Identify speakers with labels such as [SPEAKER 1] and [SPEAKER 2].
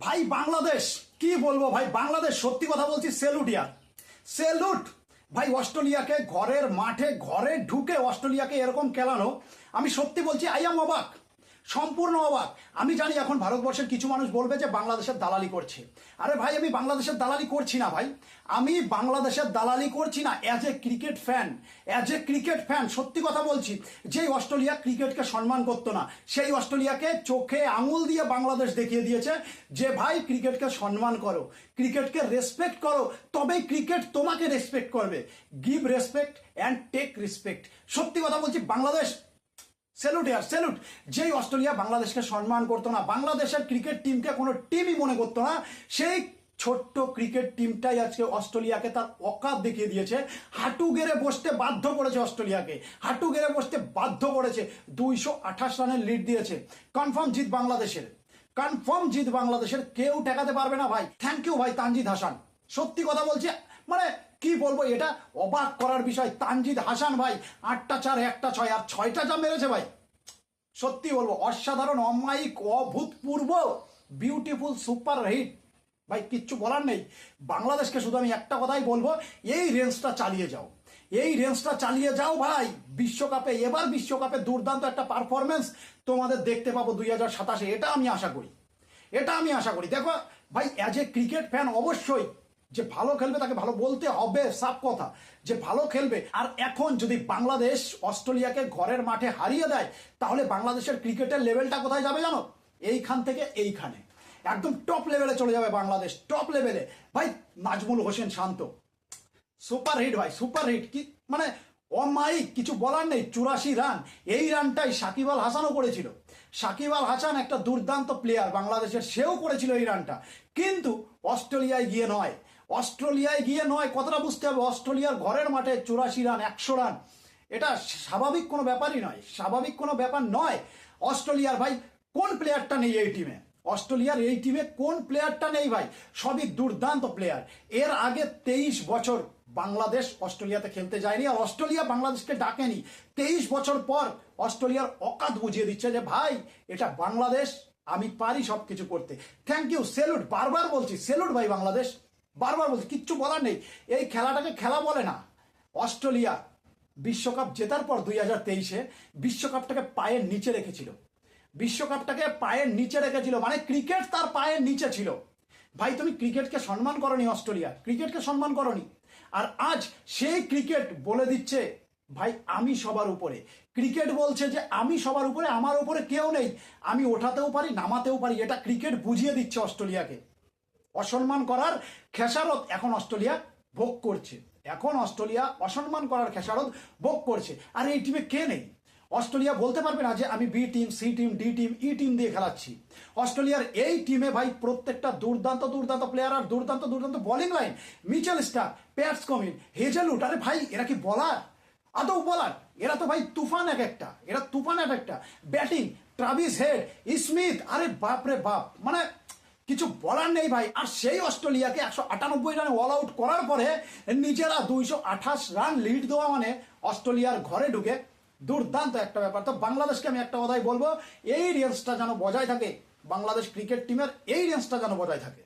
[SPEAKER 1] ভাই বাংলাদেশ কি বলবো ভাই, বাংলাদেশ সত্যি কথা বলছি, সেলুট ইয়ার সেলুট ভাই। অস্ট্রেলিয়াকে ঘরের মাঠে ঘরে ঢুকে অস্ট্রেলিয়াকে এরকম খেলানো, আমি সত্যি বলছি আই এম অবাক, সম্পূর্ণ অবাক। আমি জানি এখন ভারতবর্ষের কিছু মানুষ বলবে যে বাংলাদেশের দালালি করছে। আরে ভাই, আমি বাংলাদেশের দালালি করছি না ভাই, আমি বাংলাদেশের দালালি করছি না। অ্যাজ এ ক্রিকেট ফ্যান সত্যি কথা বলছি, যেই অস্ট্রেলিয়া ক্রিকেটকে সম্মান করতো না, সেই অস্ট্রেলিয়াকে চোখে আঙুল দিয়ে বাংলাদেশ দেখিয়ে দিয়েছে যে ভাই ক্রিকেটকে সম্মান করো, ক্রিকেটকে রেসপেক্ট করো, তবেই ক্রিকেট তোমাকে রেসপেক্ট করবে। Give respect and take respect. সত্যি কথা বলছি, বাংলাদেশ সেলুট ইয়ার সেলুট। যেই অস্ট্রেলিয়া বাংলাদেশকে সম্মান করতো না, বাংলাদেশের ক্রিকেট টিমকে কোনো টিমই মনে করতো না, সেই ছোট্ট ক্রিকেট টিমটাই আজকে অস্ট্রেলিয়াকে তার অকাত দেখিয়ে দিয়েছে। হাঁটু গেড়ে বসতে বাধ্য করেছে অস্ট্রেলিয়াকে, হাঁটু গেড়ে বসতে বাধ্য করেছে। 228 রানের লিড দিয়েছে। কনফার্ম জিত বাংলাদেশের, কেউ ঠেকাতে পারবে না ভাই। থ্যাংক ইউ ভাই তানজিদ হাসান। সত্যি কথা বলছি, মানে কি বলবো, এটা অবাক করার বিষয়। তানজিদ হাসান ভাই 8টা 4 1টা 6 আর 6টা যা মেরেছে ভাই, সত্যি বলবো অসাধারণ, অমায়িক, অভূতপূর্ব, বিউটিফুল, সুপার হিট ভাই, কিচ্ছু বলার নেই। বাংলাদেশকে শুধু আমি একটা কথাই বলবো, এই রেঞ্জটা চালিয়ে যাও ভাই। এবার বিশ্বকাপে দুর্দান্ত একটা পারফরমেন্স তোমাদের দেখতে পাবো 2027-এ, এটা আমি আশা করি। দেখো ভাই, অ্যাজ এ ক্রিকেট ফ্যান অবশ্যই যে ভালো খেলবে তাকে ভালো বলতে হবে, সাফ কথা, যে ভালো খেলবে। আর এখন যদি বাংলাদেশ অস্ট্রেলিয়াকে ঘরের মাঠে হারিয়ে দেয়, তাহলে বাংলাদেশের ক্রিকেটের লেভেলটা কোথায় যাবে জানো? এইখান থেকে এইখানে একদম টপ লেভেলে চলে যাবে বাংলাদেশ, টপ লেভেলে। ভাই নাজমুল হোসেন শান্ত সুপার হিট ভাই, সুপার হিট, কি মানে অমায়িক, কিছু বলার নেই। 84 রান, এই রানটাই সাকিব আল হাসানও করেছিল। সাকিব আল হাসান একটা দুর্দান্ত প্লেয়ার বাংলাদেশের, সেও করেছিল এই রানটা, কিন্তু অস্ট্রেলিয়ায় গিয়ে নয়, কথাটা বুঝতে হবে। অস্ট্রেলিয়ার ঘরের মাঠে 84 রান, 100 রান, এটা স্বাভাবিক কোনো ব্যাপার নয়। অস্ট্রেলিয়ার ভাই কোন প্লেয়ারটা নেই এই টিমে? কোন প্লেয়ারটা নেই ভাই? সবই দুর্দান্ত প্লেয়ার। এর আগে 23 বছর বাংলাদেশ অস্ট্রেলিয়াতে খেলতে যায়নি, আর অস্ট্রেলিয়া বাংলাদেশকে ডাকেনি। 23 বছর পর অস্ট্রেলিয়ার অকাত বুঝিয়ে দিচ্ছে যে ভাই এটা বাংলাদেশ, আমি পারি সবকিছু করতে। থ্যাংক ইউ, সেলুট, বারবার বলছি, সেলুট ভাই বাংলাদেশ, বারবার বলছি, কিচ্ছু বলার নেই। এই খেলাটাকে খেলা বলে না। অস্ট্রেলিয়া বিশ্বকাপ জেতার পর 2023-এ বিশ্বকাপটাকে পায়ের নিচে রেখেছিল, মানে ক্রিকেট তার পায়ের নিচে ছিল। ভাই তুমি ক্রিকেটকে সম্মান করনি, অস্ট্রেলিয়া ক্রিকেটকে সম্মান করনি, আর আজ সেই ক্রিকেট বলে দিচ্ছে ভাই আমি সবার উপরে। ক্রিকেট বলছে যে আমি সবার উপরে, আমার উপরে কেউ নেই, আমি ওঠাতেও পারি নামাতেও পারি। এটা ক্রিকেট বুঝিয়ে দিচ্ছে অস্ট্রেলিয়াকে। অসম্মান করার খেসারত এখন অস্ট্রেলিয়া ভোগ করছে, অসম্মান করার খেসারত ভোগ করছে। আর এই টিমে কে নেই? অস্ট্রেলিয়া বলতে পারবে না যে আমি B team, C team, D team, E team দিয়ে খেলাচ্ছি। অস্ট্রেলিয়ার এই টিমে ভাই প্রত্যেকটা দুর্দান্ত প্লেয়ার, আর দুর্দান্ত bowling line. Mitchell Starc, Pat Cummins, Hazlewood, আরে ভাই এরা কি বলার? আদৌ বলার? এরা তো ভাই তুফান এক একটা। ব্যাটিং ট্রাভিস হেড, স্মিথ, আরে বাপরে বাপ, মানে কিছু বলার নেই ভাই। আর সেই অস্ট্রেলিয়াকে 198 রানে অল আউট করার পরে নিজেরা 228 রান লিড দেওয়া, মানে অস্ট্রেলিয়ার ঘরে ঢুকে দুর্দান্ত একটা ব্যাপার। তো বাংলাদেশকে আমি একটা কথাই বলবো, এই রেঞ্জটা যেন বজায় থাকে, বাংলাদেশ ক্রিকেট টিমের এই রেঞ্জটা যেন বজায় থাকে।